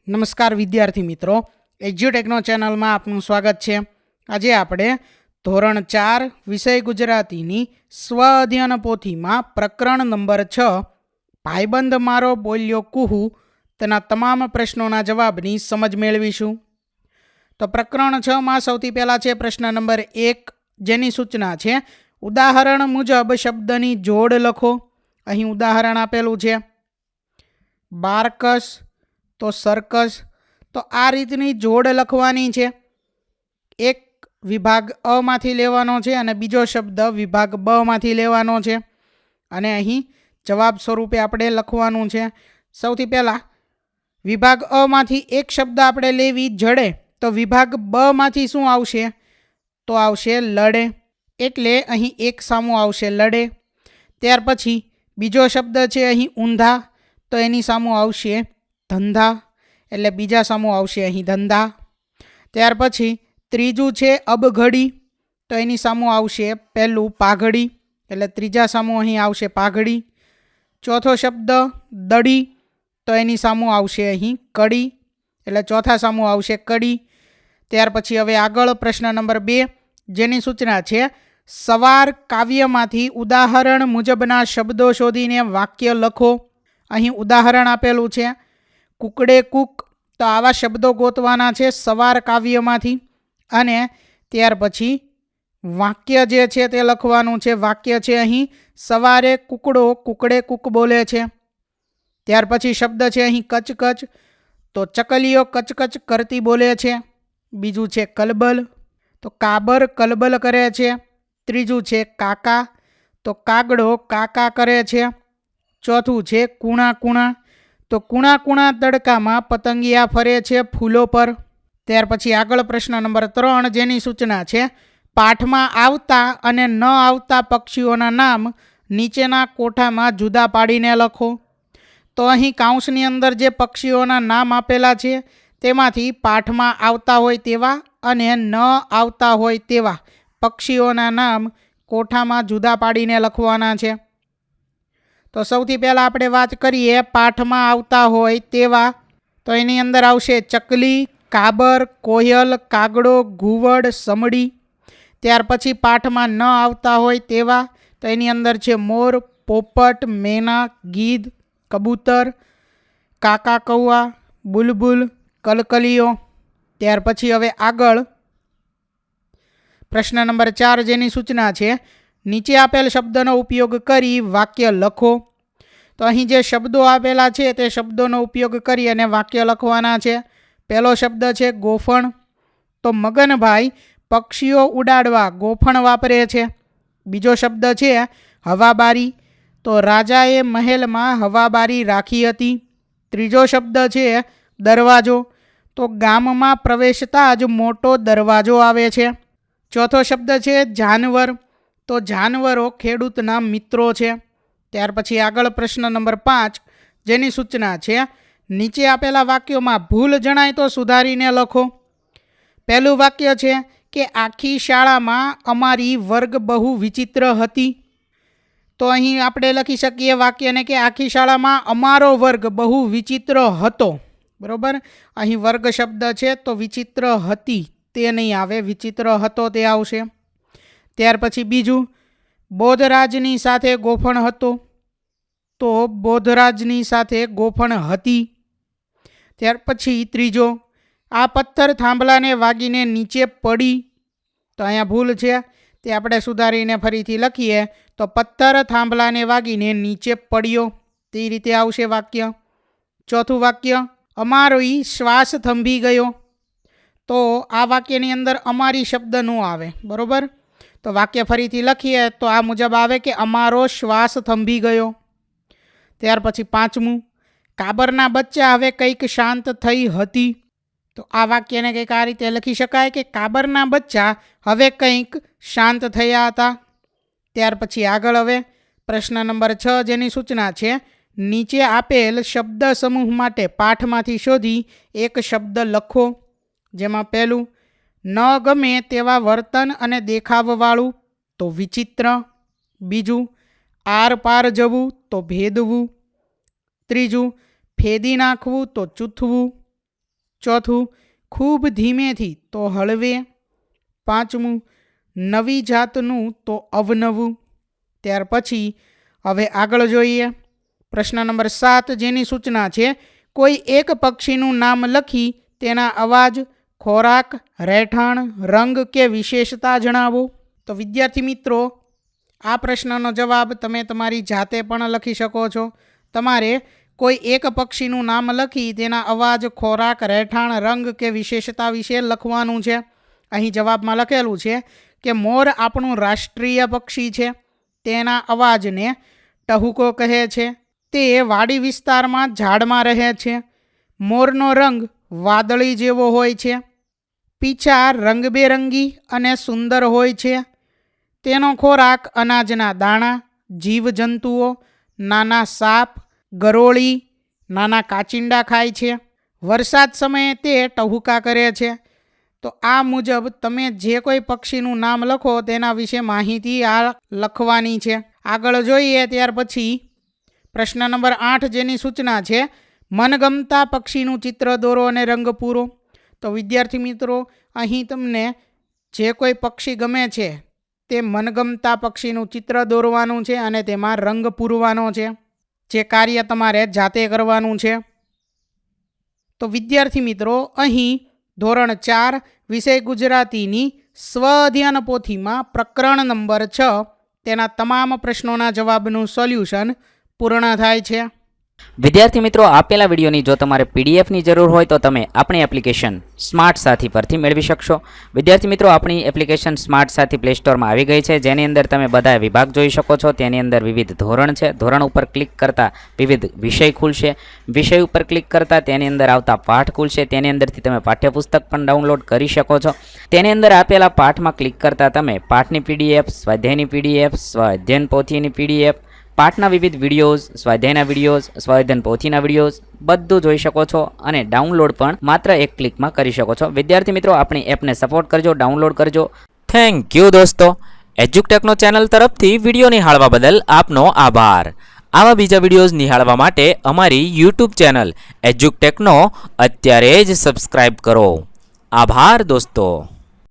નમસ્કાર વિદ્યાર્થી મિત્રો, એજ્યુટેકનો ચેનલમાં આપનું સ્વાગત છે. આજે આપણે ધોરણ 4 વિષય ગુજરાતીની સ્વ અધ્યયન પોથીમાં પ્રકરણ નંબર 6 ભાઈબંધ મારો બોલ્યો કુહુ તેના તમામ પ્રશ્નોના જવાબની સમજ મેળવીશું. તો પ્રકરણ 6માં સૌથી પહેલાં છે પ્રશ્ન નંબર 1, જેની સૂચના છે ઉદાહરણ મુજબ શબ્દની જોડ લખો. અહીં ઉદાહરણ આપેલું છે બાર્કસ તો સર્કસ. તો આ રીતની જોડ લખવાની છે. એક વિભાગ અ માંથી લેવાનો છે અને બીજો શબ્દ વિભાગ બ માંથી લેવાનો છે અને અહીં જવાબ સ્વરૂપે આપણે લખવાનું છે. સૌથી પહેલાં વિભાગ અ માંથી એક શબ્દ આપણે લેવી જડે, તો વિભાગ બ માંથી શું આવશે? તો આવશે લડે, એટલે અહીં એક સામું આવશે લડે. ત્યાર પછી બીજો શબ્દ છે અહીં ઊંધા, તો એની સામું આવશે ધંધા, એટલે બીજા સામું આવશે અહીં ધંધા. ત્યાર પછી ત્રીજું છે અબઘડી, તો એની સામું આવશે પહેલું પાઘડી, એટલે ત્રીજા સામું અહીં આવશે પાઘડી. ચોથો શબ્દ દડી, તો એની સામું આવશે અહીં કડી, એટલે ચોથા સામું આવશે કડી. ત્યાર પછી હવે આગળ પ્રશ્ન નંબર 2, જેની સૂચના છે સવાર કાવ્યમાંથી ઉદાહરણ મુજબના શબ્દો શોધીને વાક્ય લખો. અહીં ઉદાહરણ આપેલું છે કુકડે કૂક, તો આવા શબ્દો ગોતવાના છે સવાર કાવ્યમાંથી. અને ત્યાર પછી વાક્ય જે છે તે લખવાનું છે. વાક્ય છે અહીં સવારે કુકડો કુકડે કૂક બોલે છે. ત્યાર પછી શબ્દ છે અહીં કચકચ, તો ચકલીઓ કચકચ કરતી બોલે છે. બીજું છે કલબલ, તો કાબર કલબલ કરે છે. ત્રીજું છે કાકા, તો કાગડો કાકા કરે છે. ચોથું છે કુણા કુણા, તો કુણા કુણા તડકામાં પતંગિયા ફરે છે ફૂલો પર. ત્યાર પછી આગળ પ્રશ્ન નંબર 3, જેની સૂચના છે પાઠમાં આવતા અને ન આવતા પક્ષીઓના નામ નીચેના કોઠામાં જુદા પાડીને લખો. તો અહીં કાઉન્સની અંદર જે પક્ષીઓના નામ આપેલા છે તેમાંથી પાઠમાં આવતા હોય તેવા અને ન આવતા હોય તેવા પક્ષીઓના નામ કોઠામાં જુદા પાડીને લખવાના છે. તો સૌથી પહેલાં આપણે વાત કરીએ પાઠમાં આવતા હોય તેવા, તો એની અંદર આવશે ચકલી, કાબર, કોયલ, કાગડો, ઘુવડ, સમડી. ત્યાર પછી પાઠમાં ન આવતા હોય તેવા, તો એની અંદર છે મોર, પોપટ, મેના, ગીધ, કબૂતર, કાકા કૌવા, બુલબુલ, કલકલિયો. ત્યાર પછી હવે આગળ પ્રશ્ન નંબર 4, જેની સૂચના છે નીચે આપેલ શબ્દનો ઉપયોગ કરી વાક્ય લખો. તો અહીં જે શબ્દો આપેલા છે તે શબ્દોનો ઉપયોગ કરી અને વાક્ય લખવાના છે. પહેલો શબ્દ છે ગોફણ, તો મગનભાઈ પક્ષીઓ ઉડાડવા ગોફણ વાપરે છે. બીજો શબ્દ છે હવાબારી, તો રાજાએ મહેલમાં હવાબારી રાખી હતી. ત્રીજો શબ્દ છે દરવાજો, તો ગામમાં પ્રવેશતા જ મોટો દરવાજો આવે છે. ચોથો શબ્દ છે જાનવર, તો જાનવરો ખેડૂતના મિત્રો છે. ત્યાર પછી આગળ પ્રશ્ન નંબર 5, જેની સૂચના છે નીચે આપેલા વાક્યોમાં ભૂલ જણાય તો સુધારીને લખો. પહેલું વાક્ય છે કે આખી શાળામાં અમારી વર્ગ બહુ વિચિત્ર હતી. તો અહીં આપણે લખી શકીએ વાક્યને કે આખી શાળામાં અમારો વર્ગ બહુ વિચિત્ર હતો. બરાબર, અહીં વર્ગ શબ્દ છે તો વિચિત્ર હતી તે નહીં આવે, વિચિત્ર હતો તે આવશે. ત્યાર પછી બીજું બોધરાજની સાથે ગોફણ હતો, તો બોધરાજની સાથે ગોફણ હતી. ત્યાર પછી ત્રીજો આ પથ્થર થાંભલાને વાગીને નીચે પડી, તો અહીંયા ભૂલ છે તે આપણે સુધારીને ફરીથી લખીએ તો પથ્થર થાંભલાને વાગીને નીચે પડ્યો, તે રીતે આવશે વાક્ય. ચોથું વાક્ય અમારો શ્વાસ થંભી ગયો, તો આ વાક્યની અંદર અમારી શબ્દ ન આવે. બરાબર, તો વાક્ય ફરીથી લખીએ તો આ મુજબ આવે કે અમારો શ્વાસ થંભી ગયો. ત્યાર પછી પાંચમું કાબરના બચ્ચા હવે કંઈક શાંત થઈ હતી, તો આ વાક્યને કંઈક આ રીતે લખી શકાય કે કાબરના બચ્ચા હવે કંઈક શાંત થયા હતા. ત્યાર પછી આગળ હવે પ્રશ્ન નંબર 6, જેની સૂચના છે નીચે આપેલ શબ્દ સમૂહ માટે પાઠમાંથી શોધી એક શબ્દ લખો. જેમાં પહેલું ન ગમે તેવા વર્તન અને દેખાવવાળું, તો વિચિત્ર. બીજું આર પાર જવું, તો ભેદવું. ત્રીજું ફેદી નાખવું, તો ચૂથવું. ચોથું, ખૂબ ધીમેથી તો હળવે. પાંચમું, નવી જાતનું તો અવનવું. ત્યાર પછી હવે આગળ જોઈએ પ્રશ્ન નંબર 7, જેની સૂચના છે કોઈ એક પક્ષીનું નામ લખી તેના અવાજ, ખોરાક, રહેઠાણ, રંગ કે વિશેષતા જણાવો. તો વિદ્યાર્થી મિત્રો, આ પ્રશ્નનો જવાબ તમે તમારી જાતે પણ લખી શકો છો. તમારે કોઈ એક પક્ષીનું નામ લખી તેના અવાજ, ખોરાક, રહેઠાણ, રંગ કે વિશેષતા વિશે લખવાનું છે. અહીં જવાબમાં લખેલું છે કે મોર આપણું રાષ્ટ્રીય પક્ષી છે. તેના અવાજને ટહુકો કહે છે. તે વાડી વિસ્તારમાં ઝાડમાં રહે છે. મોરનો રંગ વાદળી જેવો હોય છે. પીંછા રંગબેરંગી અને સુંદર હોય છે. તેનો ખોરાક અનાજના દાણા, જીવજંતુઓ, નાના સાપ, ગરોળી, નાના કાચિંડા ખાય છે. વરસાદ સમયે તે ટહુકા કરે છે. તો આ મુજબ તમે જે કોઈ પક્ષીનું નામ લખો તેના વિશે માહિતી આ લખવાની છે. આગળ જોઈએ ત્યાર પછી પ્રશ્ન નંબર 8, જેની સૂચના છે મનગમતા પક્ષીનું ચિત્ર દોરો અને રંગ પૂરો. તો વિદ્યાર્થી મિત્રો, અહીં તમને જે કોઈ પક્ષી ગમે છે તે મનગમતા પક્ષીનું ચિત્ર દોરવાનું છે અને તેમાં રંગ પૂરવાનો છે. જે કાર્ય તમારે જાતે કરવાનું છે. તો વિદ્યાર્થી મિત્રો, અહીં ધોરણ 4 વિષય ગુજરાતીની સ્વ અધ્યયન પોથીમાં પ્રકરણ નંબર 6 તેના તમામ પ્રશ્નોના જવાબનું સોલ્યુશન પૂર્ણ થાય છે. વિદ્યાર્થી મિત્રો, આપેલા વિડીયોની જો તમારે પીડીએફની જરૂર હોય તો તમે આપણી એપ્લિકેશન સ્માર્ટ સાથી પરથી મેળવી શકશો. વિદ્યાર્થી મિત્રો, આપણી એપ્લિકેશન સ્માર્ટ સાથી પ્લે સ્ટોરમાં આવી ગઈ છે, જેની અંદર તમે બધા વિભાગ જોઈ શકો છો. તેની અંદર વિવિધ ધોરણ છે. ધોરણ ઉપર ક્લિક કરતાં વિવિધ વિષય ખુલશે. વિષય ઉપર ક્લિક કરતાં તેની અંદર આવતા પાઠ ખુલશે. તેની અંદરથી તમે પાઠ્યપુસ્તક પણ ડાઉનલોડ કરી શકો છો. તેની અંદર આપેલા પાઠમાં ક્લિક કરતાં તમે પાઠની પીડીએફ, સ્વાધ્યાયની પીડીએફ, સ્વાધ્યાયન પોથીની પીડીએફ, પાઠના વિવિધ વિડીયોઝ, સ્વાધ્યાયના વિડીયોઝ, સ્વાધ્યાયન પોથીના વિડીયોઝ બધું જોઈ શકો છો અને ડાઉનલોડ પણ માત્ર એક ક્લિકમાં કરી શકો છો. વિદ્યાર્થી મિત્રો, આપણી એપને સપોર્ટ કરજો, ડાઉનલોડ કરજો. થેન્ક યુ દોસ્તો. એજ્યુકટેકનો ચેનલ તરફથી વિડીયો નિહાળવા બદલ આપનો આભાર. આવા બીજા વિડીયોઝ નિહાળવા માટે અમારી યુટ્યુબ ચેનલ એજ્યુકટેકનો અત્યારે જ સબસ્ક્રાઇબ કરો. આભાર દોસ્તો.